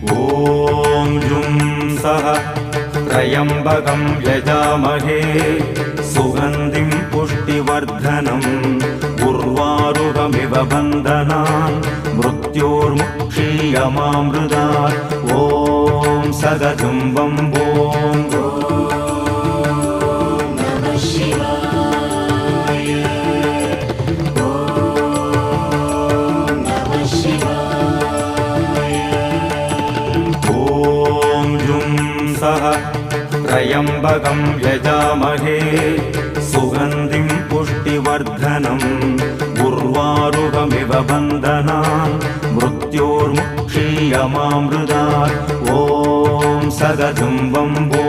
ॐ जुं सः त्र्यम्बकं यजामहे सुगन्धिं पुष्टिवर्धनम् उर्वारुकमिव बन्धनान् मृत्योर्मुक्षीयमामृतात् ॐ सदजुं वम्बो त्र्यम्बकं यजामहे सुगन्धिं पुष्टिवर्धनम् उर्वारुकमिव बन्धनान् मृत्योर्मुक्षीयमामृतात् ॐ सदजुं वम्बो।